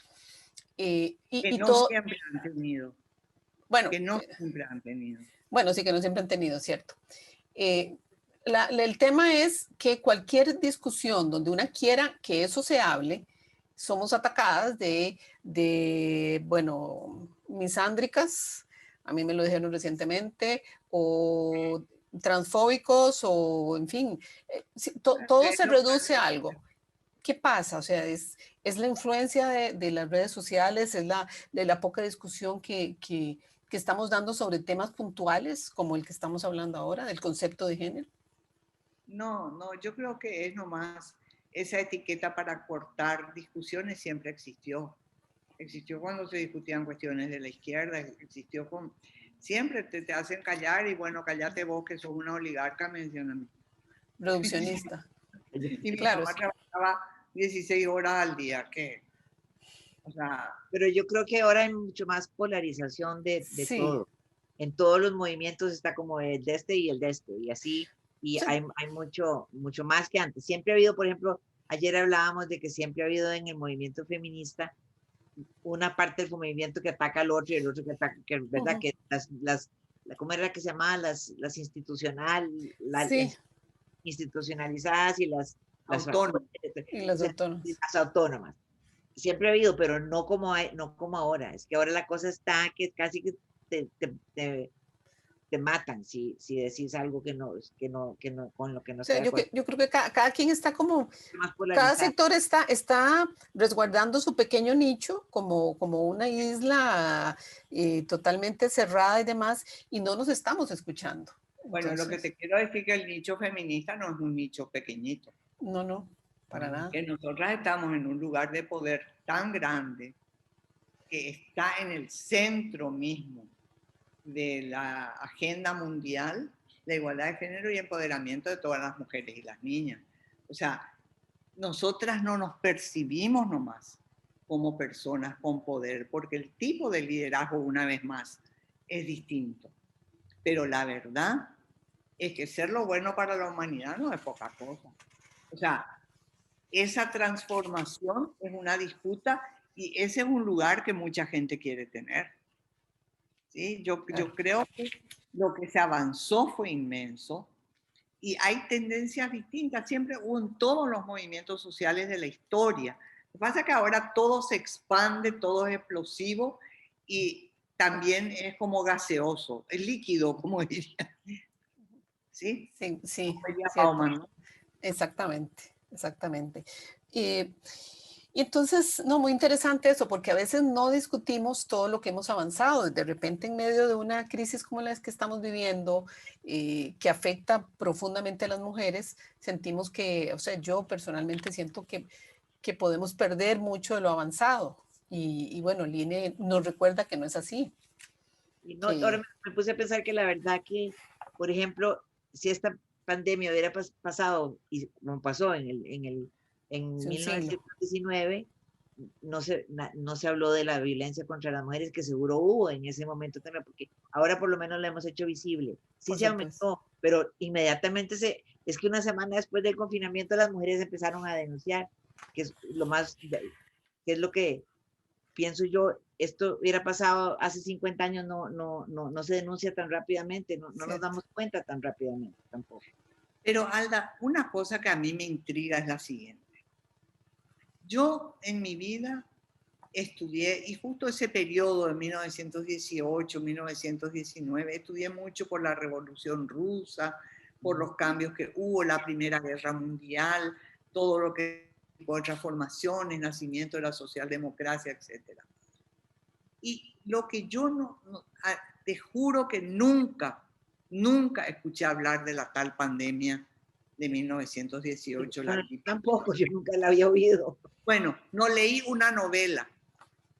Que y no todo, siempre han tenido, bueno, que no siempre han tenido. bueno, sí que no siempre han tenido, ¿cierto? Eh, el tema es que cualquier discusión donde una quiera que eso se hable, somos atacadas bueno, misándricas, a mí me lo dijeron recientemente, o transfóbicos, o en fin, todo se reduce a algo. ¿Qué pasa? O sea, es la influencia de las redes sociales, de la poca discusión que estamos dando sobre temas puntuales, como el que estamos hablando ahora, del concepto de género. No, yo creo que es nomás esa etiqueta para cortar discusiones siempre existió. Existió cuando se discutían cuestiones de la izquierda, existió con... Siempre te hacen callar y bueno, cállate vos que sos una oligarca, mencionan. Reduccionista. Y mi Claro, mamá trabajaba 16 horas al día, que, o sea, pero yo creo que ahora hay mucho más polarización de sí. todo. En todos los movimientos está como el de este y el de este, y así, y Sí. hay mucho más que antes. Siempre ha habido, por ejemplo, ayer hablábamos de que siempre ha habido en el movimiento feminista una parte del movimiento que ataca al otro y el otro que ataca, ¿verdad? Uh-huh. Que ¿cómo era que se llamaba? Las Sí, institucionalizadas y las, autónomo. y o las sea, autónomas. las autónomas siempre ha habido, pero no como ahora. Es que ahora la cosa está que casi que te matan si decís algo que no, con lo que no O sea, está de acuerdo. yo creo que cada quien está como, Más cada polarizado. sector está resguardando su pequeño nicho como una isla totalmente cerrada y demás, y no nos estamos escuchando. Bueno, lo que Entonces, te quiero decir que el nicho feminista no es un nicho pequeñito, no, para nada. que nosotras estamos en un lugar de poder tan grande que está en el centro mismo de la agenda mundial, la igualdad de género y empoderamiento de todas las mujeres y las niñas. O sea, nosotras no nos percibimos nomás, como personas con poder, porque el tipo de liderazgo, una vez más, es distinto. Pero la verdad es que ser lo bueno para la humanidad no es poca cosa. O sea, esa transformación es una disputa y ese es un lugar que mucha gente quiere tener. ¿Sí? Yo creo que lo que se avanzó fue inmenso y hay tendencias distintas, siempre hubo en todos los movimientos sociales de la historia. Lo que pasa es que ahora todo se expande, todo es explosivo y también es como gaseoso, es líquido, como diría. ¿Sí? Sí, sí, Como diría cierto. Bauman, ¿no? Exactamente, exactamente. Y entonces, no, muy interesante eso, porque a veces no discutimos todo lo que hemos avanzado. De repente, en medio de una crisis como la que estamos viviendo, que afecta profundamente a las mujeres, sentimos que, o sea, yo personalmente siento que podemos perder mucho de lo avanzado. Y bueno, Line nos recuerda que no es así. Y no, ahora Que, me puse a pensar que la verdad que, por ejemplo, si esta pandemia hubiera pasado, y como pasó en es un siglo. 1919, no se habló de la violencia contra las mujeres que seguro hubo en ese momento también, porque ahora por lo menos la hemos hecho visible. Sí Por se supuesto. aumentó, pero inmediatamente es que una semana después del confinamiento las mujeres empezaron a denunciar, que es lo más, que es lo que pienso yo, esto hubiera pasado hace 50 años, no se denuncia tan rápidamente, no nos Cierto. damos cuenta tan rápidamente tampoco. Pero Alda, una cosa que a mí me intriga es la siguiente. Yo en mi vida estudié, y justo ese periodo de 1918, 1919, estudié mucho por la Revolución Rusa, por los cambios que hubo, la Primera Guerra Mundial, todo lo que fue transformaciones, nacimiento de la socialdemocracia, etc. Y lo que yo te juro que nunca escuché hablar de la tal pandemia de 1918. Bueno, tampoco, yo nunca la había oído. Bueno, no leí una novela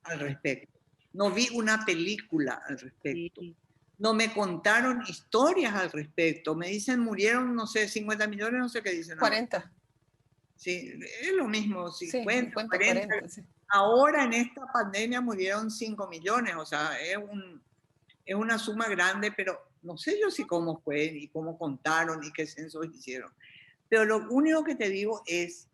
al respecto, no vi una película al respecto, Sí, no me contaron historias al respecto, me dicen murieron, no sé, 50 millones, no sé qué dicen ahora. 40. Sí, es lo mismo, Sí, 50, 50, 40. 40. Sí. Ahora en esta pandemia murieron 5 millones, o sea, es una suma grande, pero no sé yo si cómo fue, y cómo contaron, y qué censos hicieron. Pero lo único que te digo es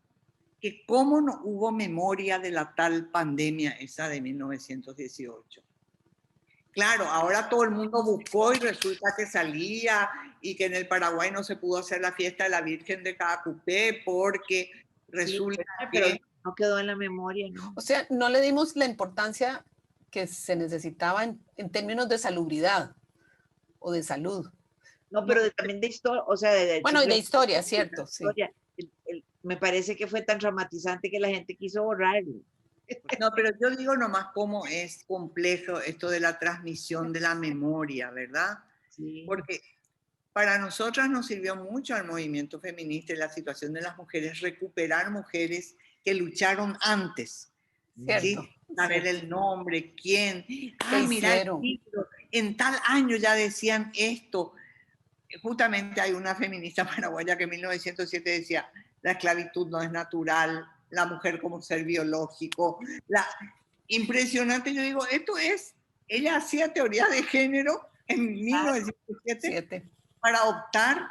que cómo no hubo memoria de la tal pandemia esa de 1918. Claro, ahora todo el mundo buscó y resulta que salía y que en el Paraguay no se pudo hacer la fiesta de la Virgen de Caacupé porque sí, resulta pero que... no quedó en la memoria, ¿no? O sea, no le dimos la importancia que se necesitaba en términos de salubridad o de salud. No, No, pero también de historia, o sea, Bueno, y de simplemente historia, de la cierto, sí. historia. Me parece que fue tan traumatizante que la gente quiso borrarlo. no, pero yo digo nomás cómo es complejo esto de la transmisión de la memoria, ¿verdad? Sí, Porque para nosotras nos sirvió mucho al movimiento feminista y la situación de las mujeres, recuperar mujeres que lucharon antes, Cierto, ¿sí? Saber cierto. el nombre, quién. ¿Qué Ah, mira el hicieron? libro, en tal año ya decían esto. Justamente hay una feminista paraguaya que en 1907 decía, la esclavitud no es natural, la mujer como ser biológico. Impresionante, yo digo, esto es, ella hacía teoría de género en 1907 7. para optar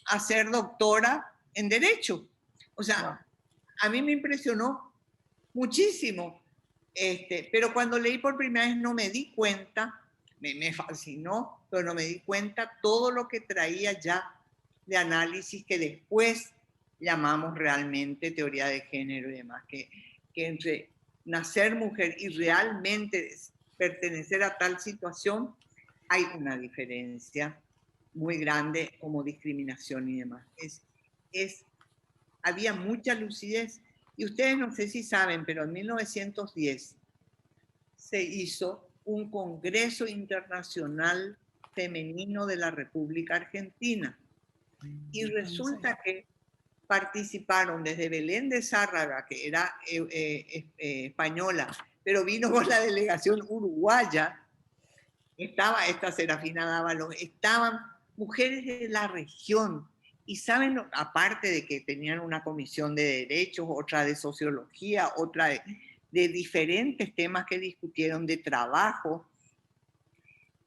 a ser doctora en Derecho. O Wow. sea, a mí me impresionó muchísimo. Pero cuando leí por primera vez no me di cuenta, me fascinó, pero no me di cuenta todo lo que traía ya de análisis que después llamamos realmente teoría de género y demás, que entre nacer mujer y realmente pertenecer a tal situación hay una diferencia muy grande como discriminación y demás. Había mucha lucidez. Y ustedes no sé si saben, pero en 1910 se hizo un Congreso Internacional Femenino de la República Argentina. Y resulta que participaron desde Belén de Zárraga, que era española, pero vino con la delegación uruguaya, estaba esta Serafina Dávalos, estaban mujeres de la región. Y saben, aparte de que tenían una comisión de derechos, otra de sociología, otra de... de diferentes temas que discutieron, de trabajo.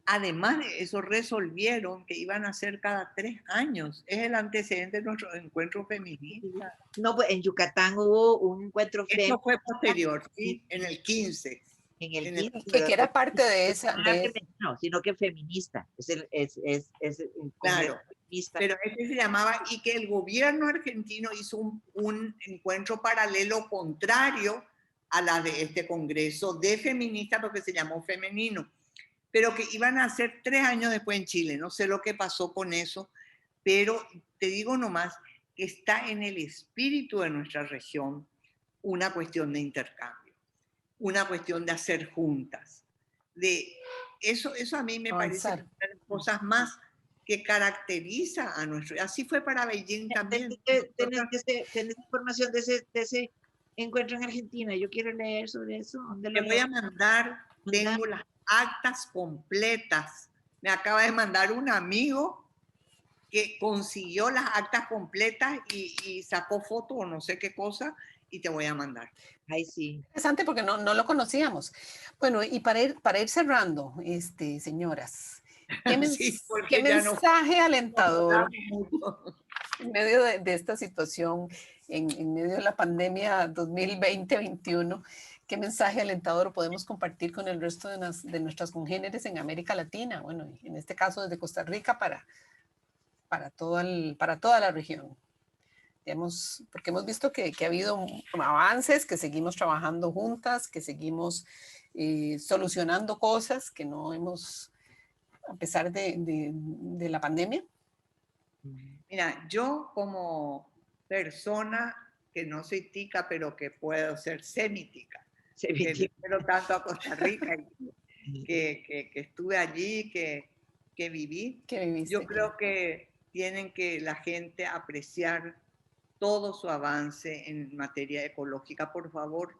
Además de eso, resolvieron que iban a ser cada 3 años. Es el antecedente de nuestro encuentro feminista. No, pues en Yucatán hubo un encuentro Esto fue feminista posterior, ¿sí? En el 15. en el En el 15, Que era parte de esa, no, sino que feminista, es un Claro, feminista. pero este se llamaba, y que el gobierno argentino hizo un encuentro paralelo contrario a la de este congreso de feministas, porque se llamó femenino, pero que iban a ser 3 años después en Chile. No sé lo que pasó con eso, pero te digo nomás que está en el espíritu de nuestra región una cuestión de intercambio, una cuestión de hacer juntas. Eso a mí me parece avanzar. una de las cosas más que caracteriza a nuestro. Así fue para Beijing también. ¿Tenés información de ese encuentro en Argentina? Yo quiero leer sobre eso. ¿Dónde Te lo voy a mandar, tengo las actas completas. Me acaba de mandar un amigo que consiguió las actas completas y sacó foto o no sé qué cosa, y te voy a mandar. Ay, sí. Interesante porque no lo conocíamos. Bueno, y para ir cerrando, señoras, ¿qué, Sí, qué mensaje alentador mucho. en medio de esta situación, en medio de la pandemia 2020-21, qué mensaje alentador podemos compartir con el resto de nuestras congéneres en América Latina? Bueno, en este caso desde Costa Rica para toda la región. Porque hemos visto que ha habido avances, que seguimos trabajando juntas, que seguimos solucionando cosas que no hemos, a pesar de la pandemia. Mira, yo como persona que no soy tica, pero que puedo ser semítica, que quiero tanto a Costa Rica, que estuve allí, que viví, yo creo que tienen que la gente apreciar todo su avance en materia ecológica. Por favor,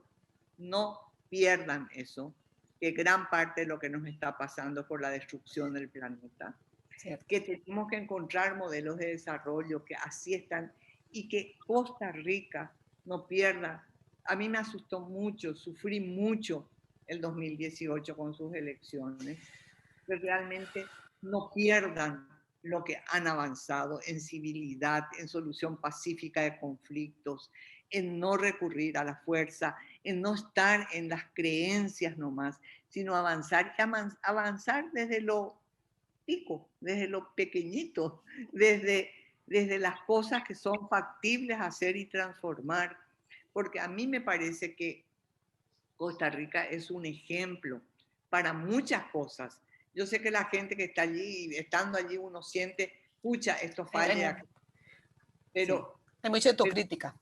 no pierdan eso, que gran parte de lo que nos está pasando por la destrucción del planeta. Cierto. Que tenemos que encontrar modelos de desarrollo que así están y que Costa Rica no pierda. A mí me asustó mucho, sufrí mucho el 2018 con sus elecciones, que realmente no pierdan lo que han avanzado en civilidad, en solución pacífica de conflictos, en no recurrir a la fuerza, en no estar en las creencias nomás, sino avanzar y avanzar desde lo pico, desde lo pequeñito, desde las cosas que son factibles hacer y transformar. Porque a mí me parece que Costa Rica es un ejemplo para muchas cosas. Yo sé que la gente que está allí, estando allí, uno siente, pucha, esto falla. Pero, sí. Hay mucha autocrítica.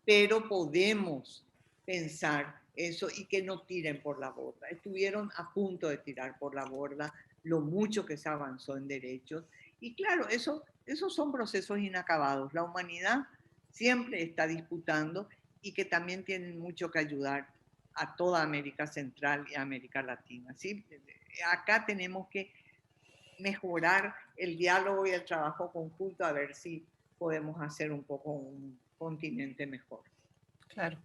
Pero podemos pensar eso y que no tiren por la borda. Estuvieron a punto de tirar por la borda lo mucho que se avanzó en derechos. Y claro, esos son procesos inacabados. La humanidad siempre está disputando y que también tienen mucho que ayudar a toda América Central y América Latina. ¿Sí? Acá tenemos que mejorar el diálogo y el trabajo conjunto a ver si podemos hacer un poco un continente mejor. Claro.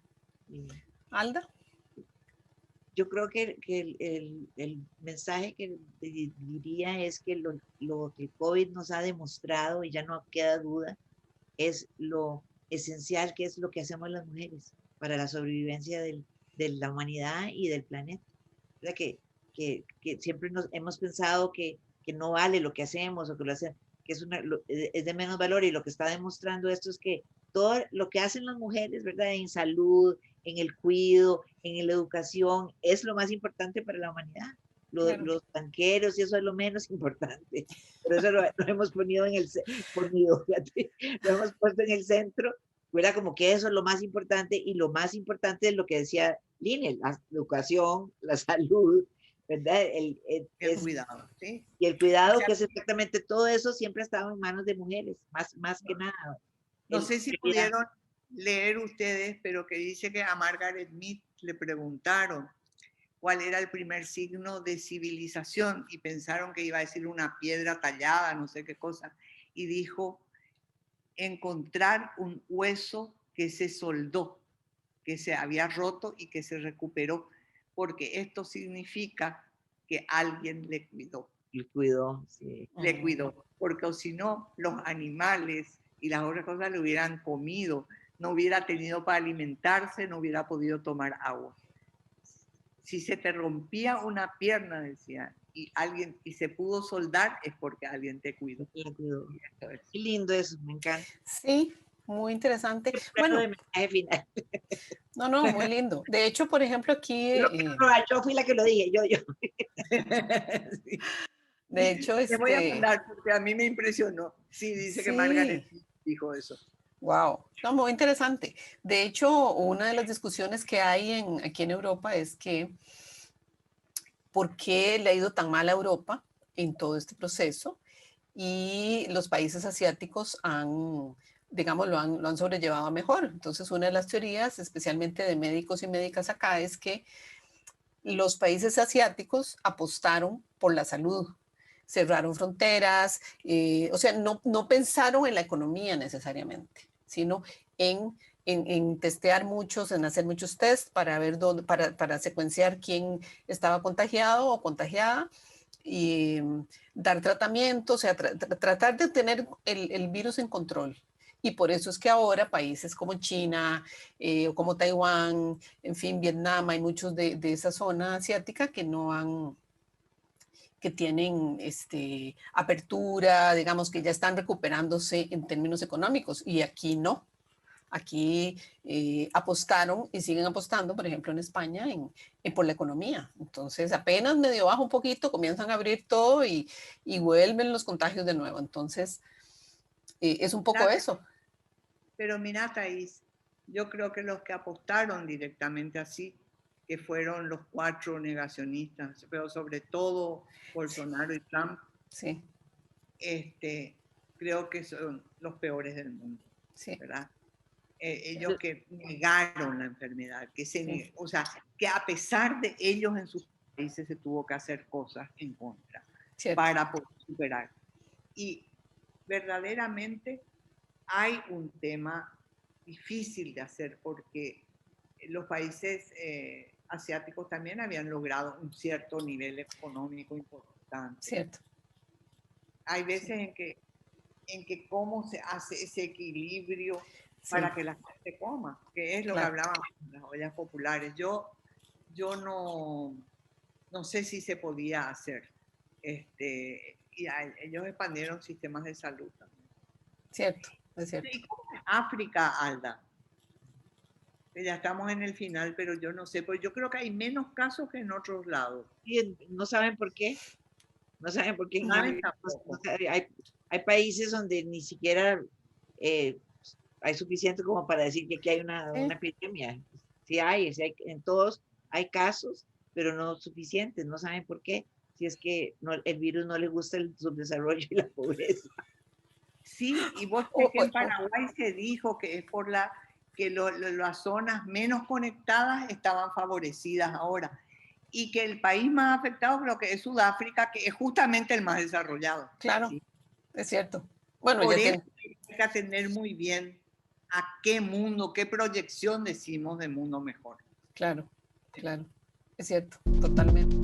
Alda. Yo creo que el mensaje que diría es que lo que el COVID nos ha demostrado, y ya no queda duda, es lo esencial que es lo que hacemos las mujeres para la sobrevivencia de la humanidad y del planeta. O sea, que siempre hemos pensado que no vale lo que hacemos o que que es de menos valor, y lo que está demostrando esto es que todo lo que hacen las mujeres, ¿verdad? En salud, en el cuidado, en la educación, es lo más importante para la humanidad. Claro. Los banqueros, y eso es lo menos importante. Pero eso lo hemos ponido lo hemos puesto en el centro, ¿verdad? Como que eso es lo más importante, y lo más importante es lo que decía Line, la educación, la salud, ¿verdad? El cuidado, ¿sí? Y el cuidado, que es exactamente todo eso, siempre ha estado en manos de mujeres, más que nada. No sé si pudieron leer ustedes, pero que dice que a Margaret Mead le preguntaron cuál era el primer signo de civilización y pensaron que iba a decir una piedra tallada, no sé qué cosa, y dijo encontrar un hueso que se soldó. que se había roto y que se recuperó, porque esto significa que alguien le cuidó. Le cuidó, sí. Le cuidó, porque si no, los animales y las otras cosas le hubieran comido, no hubiera tenido para alimentarse, no hubiera podido tomar agua. Si se te rompía una pierna, decía, y se pudo soldar, es porque alguien te cuidó. Le cuidó. Qué lindo eso, me encanta. Sí, muy interesante. Bueno, Bueno, de mensaje final. no, muy lindo. De hecho, por ejemplo, aquí, Yo fui la que lo dije, yo. Sí. de hecho, Te voy a mandar porque a mí me impresionó. Sí, dice que Margaret dijo eso. Wow, no, muy interesante. De hecho, una de las discusiones que hay aquí en Europa es que ¿por qué le ha ido tan mal a Europa en todo este proceso? Y los países asiáticos han, digamos, lo han sobrellevado mejor. Entonces, una de las teorías, especialmente de médicos y médicas acá, es que los países asiáticos apostaron por la salud, cerraron fronteras, o sea, no pensaron en la economía necesariamente, sino en testear muchos, en hacer muchos tests para ver dónde, para secuenciar quién estaba contagiado o contagiada y dar tratamiento, o sea, tratar de tener el virus en control. Y por eso es que ahora países como China, o como Taiwán, en fin, Vietnam, hay muchos de esa zona asiática que no han, que tienen apertura, digamos que ya están recuperándose en términos económicos y aquí no. Aquí apostaron y siguen apostando, por ejemplo, en España, por la economía. Entonces, apenas medio baja un poquito, comienzan a abrir todo y vuelven los contagios de nuevo. Entonces, es un poco eso. Pero mira, Thais, yo creo que los que apostaron directamente así, que fueron los 4 negacionistas, pero sobre todo Bolsonaro y Trump, sí. Creo que son los peores del mundo, sí. ¿verdad? Ellos que negaron la enfermedad, o sea, que a pesar de ellos en sus países se tuvo que hacer cosas en contra para poder superar. Y verdaderamente hay un tema difícil de hacer porque los países asiáticos también habían logrado un cierto nivel económico importante. Cierto. Hay veces en que cómo se hace ese equilibrio para que la gente coma, que es lo que hablábamos en las ollas populares. Yo no sé si se podía hacer. Y ellos expandieron sistemas de salud también. Cierto, es cierto. ¿Y cómo es África, Alda? Ya estamos en el final, pero yo no sé, pues yo creo que hay menos casos que en otros lados. Sí, no saben por qué. No saben por qué. Hay países donde ni siquiera hay suficiente como para decir que aquí hay una epidemia. Sí hay, en todos hay casos, pero no suficientes. No saben por qué. Si es que el virus no les gusta el subdesarrollo y la pobreza. Sí, y vos sabés que en Paraguay se dijo que es por que las zonas menos conectadas estaban favorecidas ahora y que el país más afectado creo que es Sudáfrica, que es justamente el más desarrollado. Claro, ¿sí? Es cierto. Bueno, por eso hay que atender muy bien a qué mundo, qué proyección decimos de mundo mejor. Claro, claro, es cierto, totalmente.